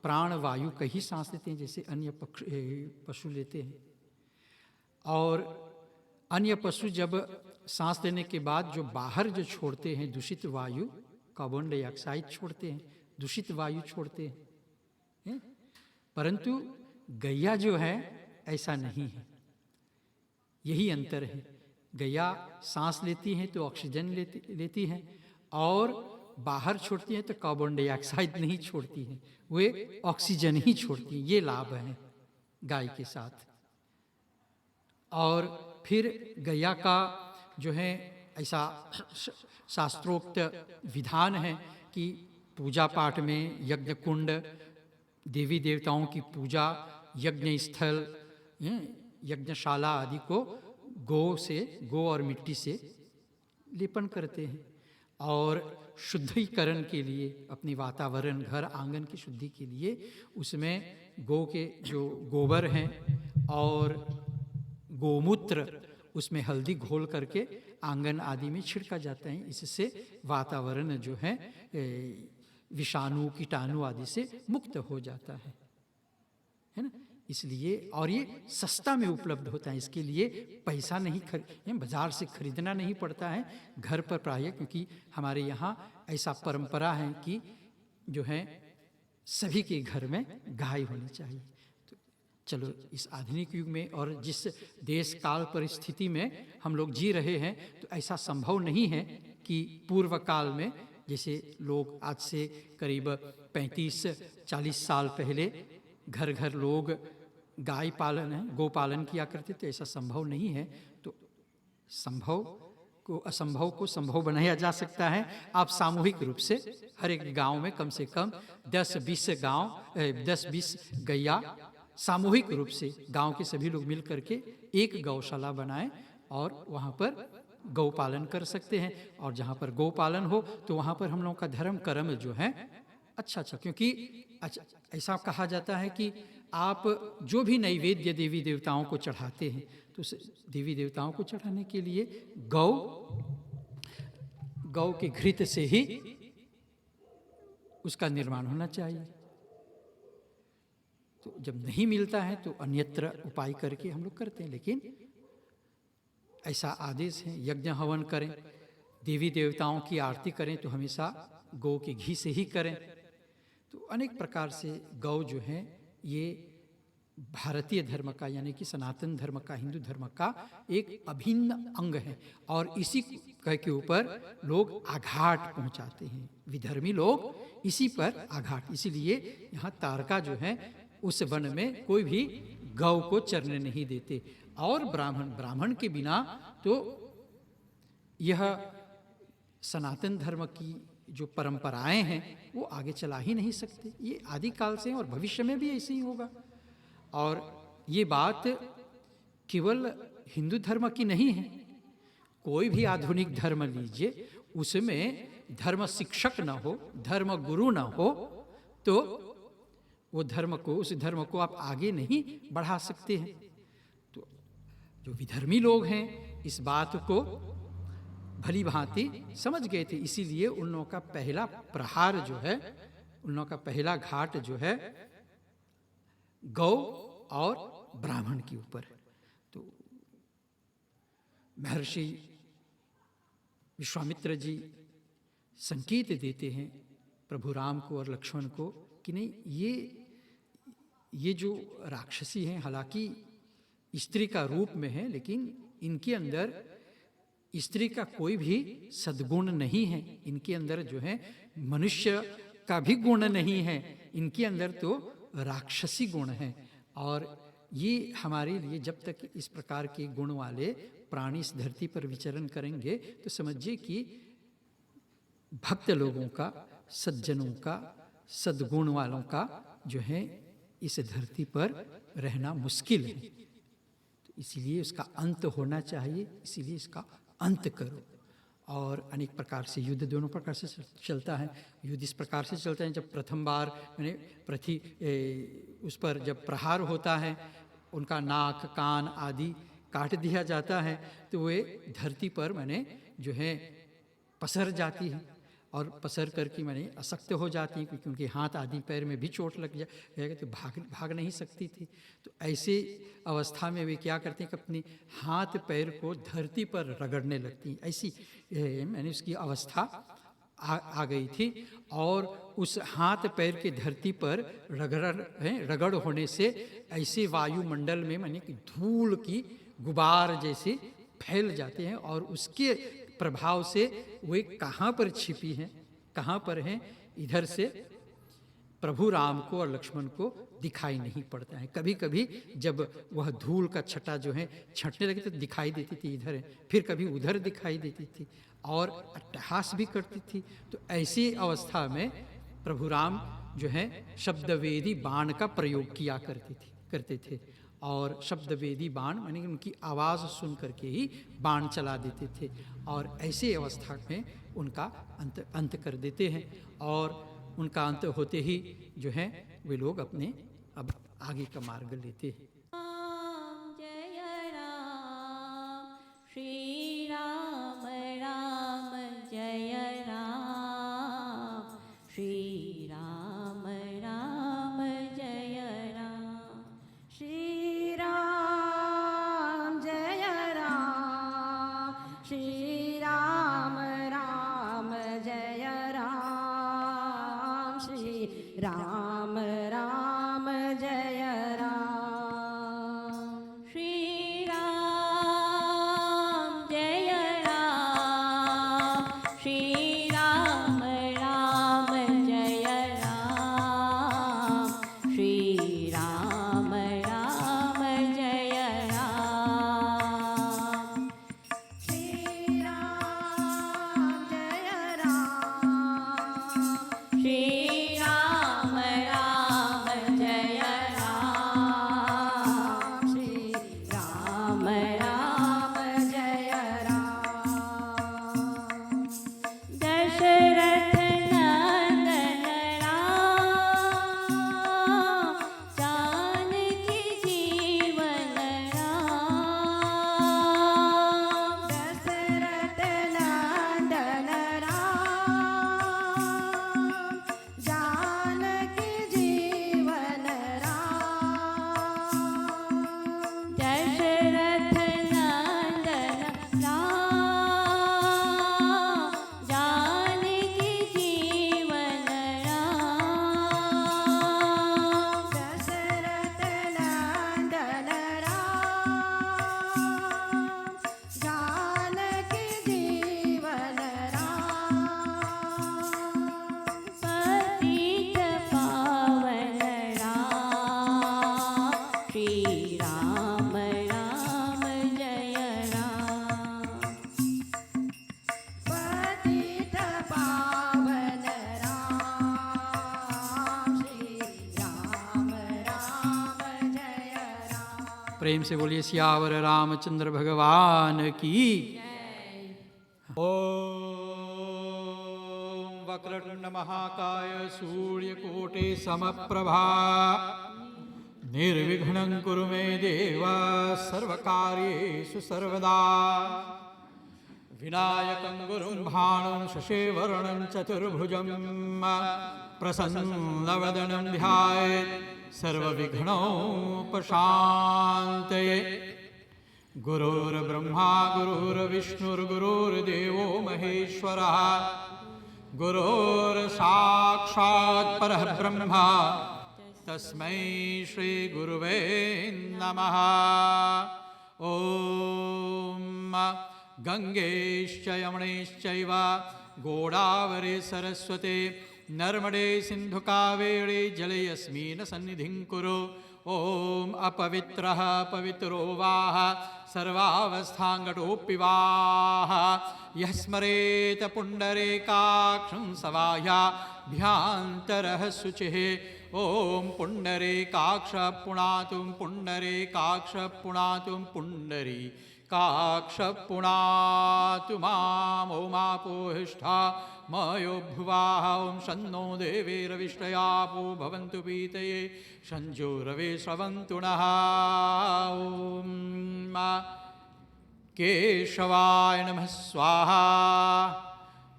प्राण वायु का ही सांस लेते हैं जैसे अन्य पशु लेते हैं। और अन्य पशु जब सांस लेने के बाद जो बाहर जो छोड़ते हैं दूषित वायु, कार्बन डाइऑक्साइड छोड़ते हैं, दूषित वायु छोड़ते हैं। परंतु गैया जो है ऐसा नहीं है, यही अंतर है। गैया सांस लेती हैं तो ऑक्सीजन लेती हैं और बाहर छोड़ती हैं तो कार्बन डाइऑक्साइड नहीं छोड़ती हैं, वे ऑक्सीजन ही छोड़ती हैं। ये लाभ है गाय के साथ। और फिर गैया का जो है ऐसा शास्त्रोक्त विधान है कि पूजा पाठ में यज्ञ कुंड, देवी देवताओं की पूजा, यज्ञ स्थल, यज्ञशाला आदि को गौ और मिट्टी से लेपन करते हैं और शुद्धिकरण के लिए, अपनी वातावरण घर आंगन की शुद्धि के लिए उसमें गौ के जो गोबर हैं और गोमूत्र उसमें हल्दी घोल करके आंगन आदि में छिड़का जाता है। इससे वातावरण जो है विषाणु कीटाणु आदि से मुक्त हो जाता है ना। इसलिए, और ये सस्ता में उपलब्ध होता है, इसके लिए पैसा नहीं बाजार से खरीदना नहीं पड़ता है, घर पर प्रायः, क्योंकि हमारे यहाँ ऐसा परंपरा है कि जो है सभी के घर में गाय होनी चाहिए। तो चलो, इस आधुनिक युग में और जिस देश काल परिस्थिति में हम लोग जी रहे हैं, तो ऐसा संभव नहीं है कि पूर्व काल में जैसे लोग आज से करीब 35-40 साल पहले घर घर लोग गाय पालन है, गोपालन किया करते थे, ऐसा संभव नहीं है। तो असंभव को संभव बनाया जा सकता है। आप सामूहिक रूप से हर एक गांव में कम से कम 10-20 गैया सामूहिक रूप से गांव के सभी लोग मिल करके एक गौशाला बनाएं और वहां पर गौ पालन कर सकते हैं। और जहां पर गौ पालन हो तो वहां पर हम लोगों का धर्म कर्म जो है अच्छा, क्योंकि ऐसा कहा जाता है कि आप जो भी नैवेद्य देवी देवताओं को चढ़ाते हैं, तो देवी देवताओं को चढ़ाने के लिए गौ के घृत से ही उसका निर्माण होना चाहिए। तो जब नहीं मिलता है तो अन्यत्र उपाय करके हम लोग करते हैं, लेकिन ऐसा आदेश है, यज्ञ हवन करें, देवी देवताओं की आरती करें तो हमेशा गौ के घी से ही करें। तो अनेक प्रकार से गौ जो है ये भारतीय धर्म का, यानी कि सनातन धर्म का, हिंदू धर्म का एक अभिन्न अंग है। और इसी के ऊपर लोग आघात पहुंचाते हैं, विधर्मी लोग इसी पर आघात। इसीलिए यहाँ तारका जो है उस वन में कोई भी गौ को चरने नहीं देते। और ब्राह्मण के बिना तो यह सनातन धर्म की जो परंपराएं हैं वो आगे चला ही नहीं सकते। ये आदिकाल से और भविष्य में भी ऐसे ही होगा। और ये बात केवल हिंदू धर्म की नहीं है, कोई भी आधुनिक धर्म लीजिए, उसमें धर्म शिक्षक न हो, धर्म गुरु न हो, तो उस धर्म को आप आगे नहीं बढ़ा सकते हैं। तो जो विधर्मी लोग हैं इस बात को भली भांति समझ गए थे, इसीलिए उन लोगों का पहला प्रहार जो है, उन लोगों का पहला घाट जो है गौ और ब्राह्मण के ऊपर। तो महर्षि विश्वामित्र जी संकेत देते हैं प्रभु राम को और लक्ष्मण को कि नहीं, ये जो राक्षसी हैं, हालांकि स्त्री का रूप में है, लेकिन इनके अंदर स्त्री का कोई भी सद्गुण नहीं है, इनके अंदर जो है मनुष्य का भी गुण नहीं है, इनके अंदर तो राक्षसी गुण है। और ये हमारे लिए जब तक इस प्रकार के गुण वाले प्राणी इस धरती पर विचरण करेंगे तो समझिए कि भक्त लोगों का, सज्जनों का, सद्गुण वालों का जो है इस धरती पर रहना मुश्किल है। तो इसीलिए इसका अंत होना चाहिए, इसीलिए इसका अंत करो। और अनेक प्रकार से युद्ध दोनों प्रकार से चलता है। युद्ध इस प्रकार से चलता है, जब प्रथम बार उस पर जब प्रहार होता है, उनका नाक, कान आदि काट दिया जाता है, तो वे धरती पर जो है पसर जाती है, और पसर करके अशक्त हो जाती हैं, क्योंकि उनके हाथ आदि पैर में भी चोट लग जाएगा, तो भाग नहीं सकती थी। तो ऐसे अवस्था में वे क्या करते हैं कि अपने हाथ पैर को धरती पर रगड़ने लगती हैं। ऐसी उसकी अवस्था आ गई थी। और उस हाथ पैर के धरती पर रगड़ होने से ऐसे वायुमंडल में धूल की गुबार जैसे फैल जाते हैं, और उसके प्रभाव से वे कहाँ पर छिपी हैं, कहाँ पर हैं, इधर से प्रभु राम को और लक्ष्मण को दिखाई नहीं पड़ता है। कभी कभी जब वह धूल का छटा जो है छटने लगे तो दिखाई देती थी इधर है, फिर कभी उधर दिखाई देती थी, और अट्टहास भी करती थी। तो ऐसी अवस्था में प्रभु राम जो है शब्दवेदी बाण का प्रयोग किया करते थे। और शब्दवेदी बाण उनकी आवाज़ सुन करके ही बाण चला देते थे, और ऐसे अवस्था में उनका अंत कर देते हैं। और उनका अंत होते ही जो है वे लोग अपने अब आगे का मार्ग लेते हैं। जय राम श्री राम राम जय राम श्री राम राम जय राम श्री राम राम जय राम श्री राम जय राम श्री राम राम जय राम श्री राम राम जय राम श्री राम जय राम श्री राम राम जय राम श्री राम राम जय राम दशरथ नंदन राम जानकी जीवन राम दशरथ नंदन राम जानकी जीवन राम दशरथ नंदन राम जानकी जीवन राम दशरथ नंदन राम जानकी जीवन राम पतित पावन राम श्री राम राम जय राम प्रेम से बोलिए सियावर रामचंद्र भगवान की। ओम वक्रतुंड महाकाय सूर्यकोटि समप्रभा निर्विघ्नं कुरु मे देव सर्वकार्येषु सर्वदा विनायकं गुरुं भाणं शशिवर्णं चतुर्भुजं प्रसन्नवदनं ध्यायेत् सर्वविघ्नोपशान्तये। गुरुर्ब्रह्मा गुरुर्विष्णुर्गुरुर्देवो महेश्वरः गुरुर्साक्षात् परः ब्रह्म तस्मै श्रीगुरुवे नमः। ॐ गङ्गेश्च यमुनेश्चैव गोदावरी सरस्वती नर्मदे सिन्धु कावेरी जलेऽस्मिन् सन्निधिं कुरु। ॐ अपवित्रः पवित्रो वाः सर्वावस्थाङ्गतोऽपि वाः यः स्मरेत पुण्डरीकाक्षं सवाह्याभ्यान्तरः शुचिः। ॐ पुण्डरीकाक्ष पुणातुं पुण्डरीकाक्ष पुणातुं पुण्डरीकाक्ष पुणातु माम्। ओमापोहिष्ठा मयो भुवाः ॐ शन्नो देवीरविष्टयापो भवन्तु पीतये संजोरवे श्रवन्तु नः। ॐ केशवाय नमः स्वाहा।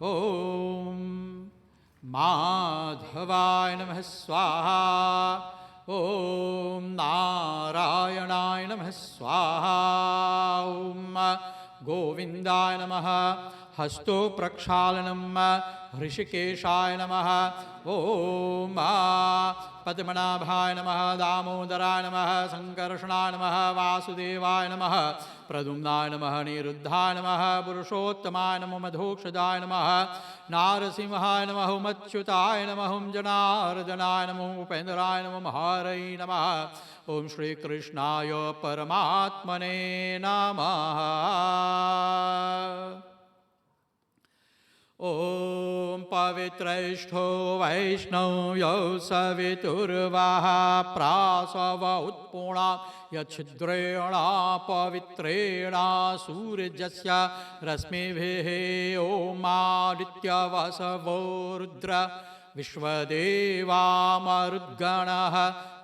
ॐ माधवाय नमः स्वाहा। ॐ नारायणाय नमः स्वाहा। ॐ गोविन्दाय नमः। हस्तो प्रक्षालनं ऋषिकेशाय नमः। ॐ पद्मनाभाय नमः। दामोदराय नमः। संकर्षणाय नमः। वासुदेवाय नमः। प्रद्युम्नाय नमः। निरुद्धाय नमः। पुरुषोत्तमाय नमः। मधोक्षदाय नमः। नारसिंहाय नमः। उमच्युताय नमः। जनार्दनाय नमः। उपेन्द्राय नमः। महारै नमः। ॐ श्रीकृष्णाय परमात्मने नमः। ॐ पवित्रैष्ठो वैष्णव्यो सवितुर्वः प्रासव उत्पूर्णा यच्छिद्रेण पवित्रेण सूर्यस्य रश्मिभिः। ओमादित्यवसवो रुद्र विश्वदेवामरुद्गणः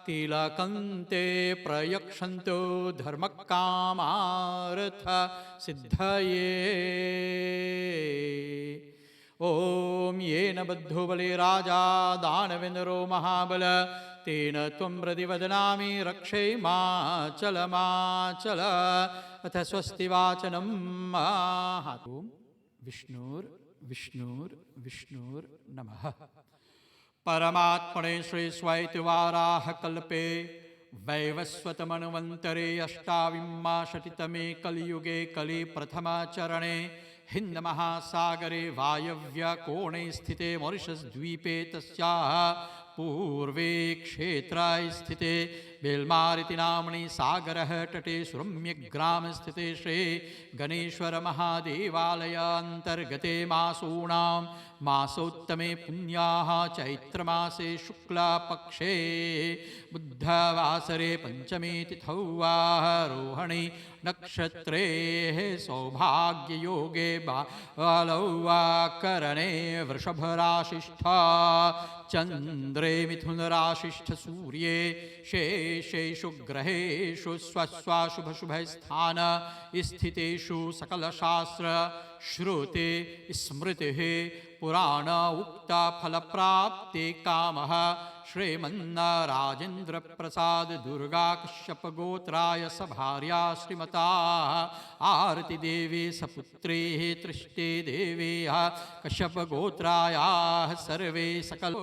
तिलकन्ते प्रयक्षन्तु धर्मकामार्थ सिद्धये। ॐ येन बद्धो बले राजा दानवेन्द्रो महाबल तेन त्वं प्रतिवदनामि रक्षे माचल अथ स्वस्ति वाचनं विष्णुर्नमः। परमात्मने श्री स्वैतवाराह कल्पे वैवस्वतमन्वन्तरे अष्टाविंशतितमे कलियुगे कलि प्रथमाचरणे हिंद महासागरे वायव्यकोणे स्थिते मॉरिशस द्वीपे तस्याः पूर्वे क्षेत्राय स्थिते बेलमारिति नाम्नि सागरः तटे सुरम्यग्राम स्थिते श्री गणेश्वर महादेवालय अंतर्गते मासूनां मासोत्तमे पुण्याः चैत्रमासे शुक्लपक्षे बुद्धवासरे पंचमे तिथौ आरोहणे नक्षत्रे सौभाग्ययोगे बालौ करणे वृषभराशिष्ठा चंद्रे मिथुन राशिष्ठ सूर्ये शेषेषु ग्रहेषु स्वस्वाशुभ स्थान स्थितेषु सकलशास्त्र श्रुते स्मृतिः पुराण उक्ता फलप्राप्ते कामः श्रीमन्नाराजेन्द्र प्रसाद दुर्गा कश्यप गोत्राय सभार्या श्रीमता आरती देवी सपुत्री तृष्टे देवी कश्यप गोत्राया सर्वे सकल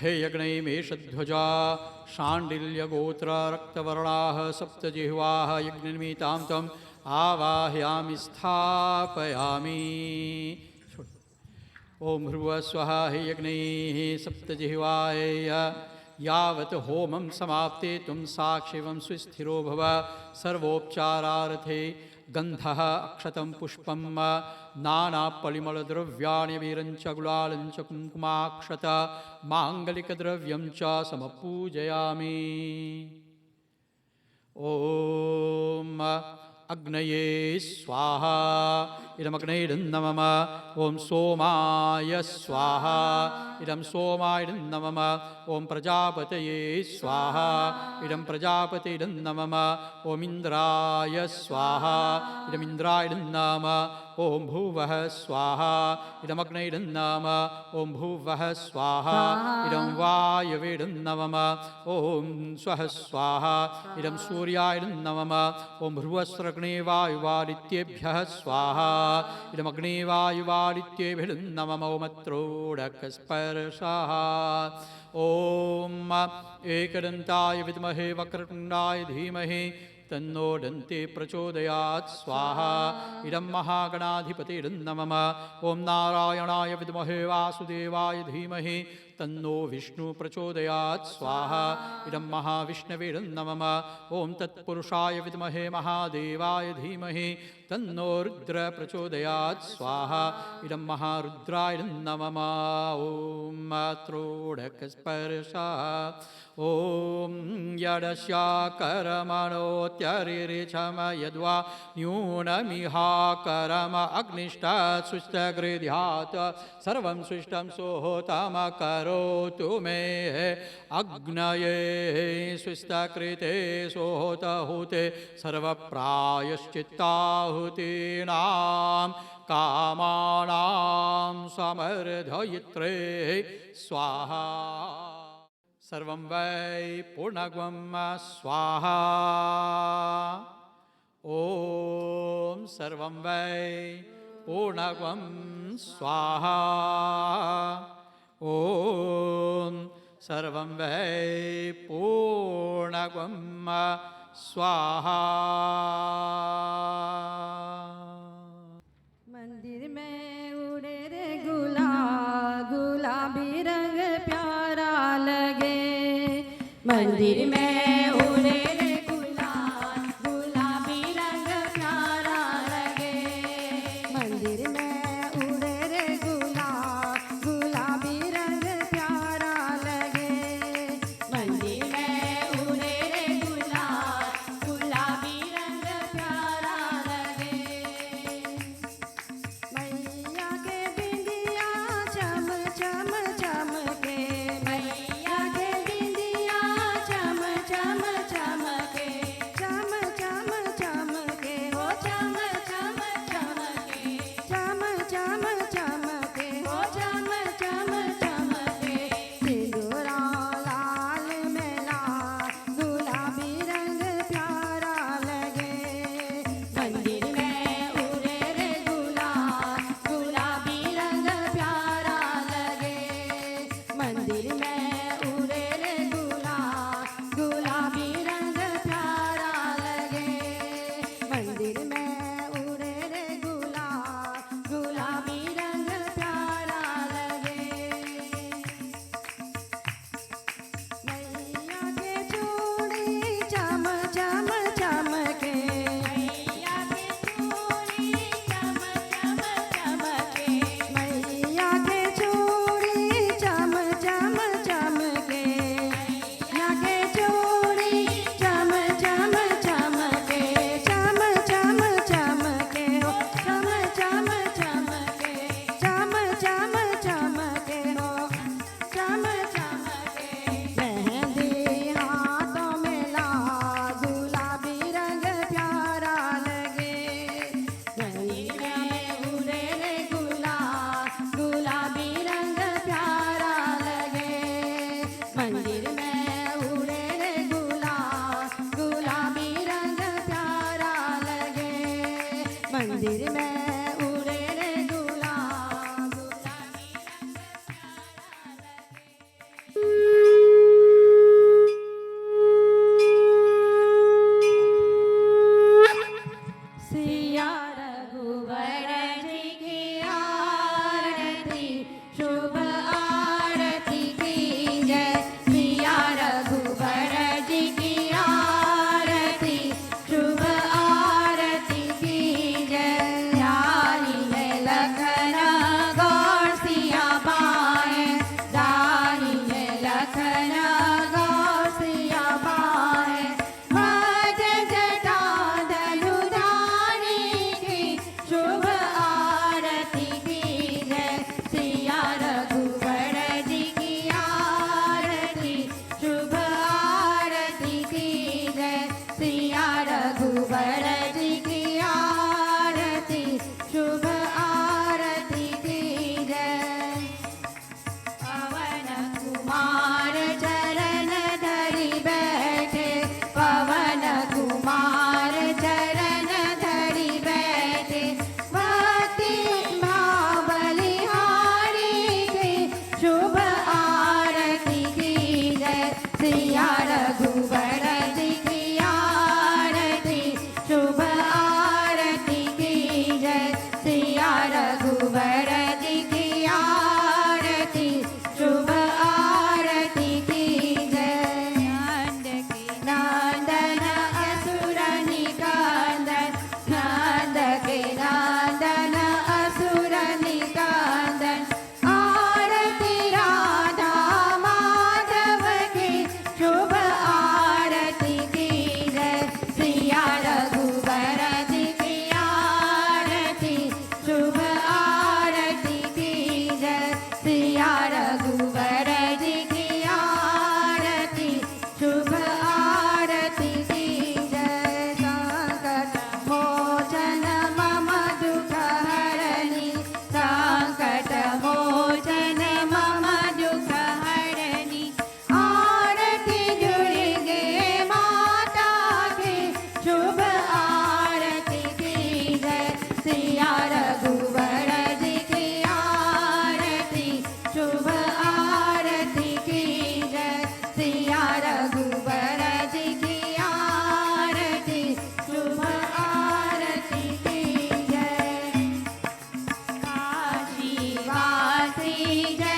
हे यज्ञमेषध्वजा शाण्डिल्य गोत्र रक्तवर्णाः सप्तजिह्वाः यज्ञनिमितां तम् आवाहयामि स्थापयामि। ओम भ्रुवः स्वः हे यज्ञैः सप्तजिह्वाय यावत् होमं समाप्ते त्वं साक्षिवं स्वस्थिरो भव। सर्वोपचारार्थे गन्धः अक्षतं पुष्पं नानापरिमलद्रव्याणि वीरञ्च गुलालञ्च कुङ्कुमाक्षत माङ्गलिकद्रव्यं च समपूजयामि। ओम अग्नये स्वाहा इदमग्नैर्नमः। ओम सोमाय स्वाहा इदं सोमायर्नमः। ओम प्रजापतये स्वाहा इदं प्रजापतिर्नमः। ओम इंद्राय स्वाहा इदमिन्द्रायर्नमः। ओम भुवः स्वाहा इदमग्नैर्नमः। ओम भुवः स्वाहा इदं वायवेर्नमः। ओम स्वः स्वाहा इदं सूर्यायर्नमः। ओम भ्रुवस्रग्ने वायुवादित्येभ्यः स्वाहा इदमग्ने वायुवादित्येभिर्नमः। ओमत्रोडकस्पर्शः। ओम एकदन्ताय विद्महे वक्रतुण्डाय धीमहि तन्नो दन्ते प्रचोदयात् स्वाहा इदं महागणाधिपतिर्नमः। ओम नारायणाय विद्महे वासुदेवाय धीमहि तन्नो विष्णु प्रचोदयात् स्वाहा इदं महाविष्णवेर्नमः। ओम तत्पुरुषाय विद्महे महादेवाय धीमहि तन्नो रुद्र प्रचोदयात् स्वाहा इदं महारुद्राय नमः। ओम त्रोडकस्पर्शः। ओम यदस्याकर्मणोत्यरिरिचम यद्वा न्यूनमिहा कर्म अग्निष्टात् सुष्ठगृध्यात् सर्वं सुष्ठं सोहोतम करोतु मे अग्नये सुष्ठकृते सोहोतहुते सर्वप्रायश्चित्ताहुतीनां कामानां समर्धयित्रे स्वाहा। सर्वं वै पूर्णगं स्वाहा। ओम सर्वं वै पूर्णगं स्वाहा। ओम सर्वं वै पूर्णगं स्वाहा। मंदिर में उड़े रे गुलाबी रंग प्यारा लगे। मंदिर में उड़े रे गुलाबी रंग प्यारा लगे। मंदिर में उड़े रे गुलाबी रंग प्यारा लगे। मंदिर में उड़े रे गुलाबी रंग प्यारा लगे। मैया के बिंदिया चम चम चमके। मैया के बिंदिया चम चम जय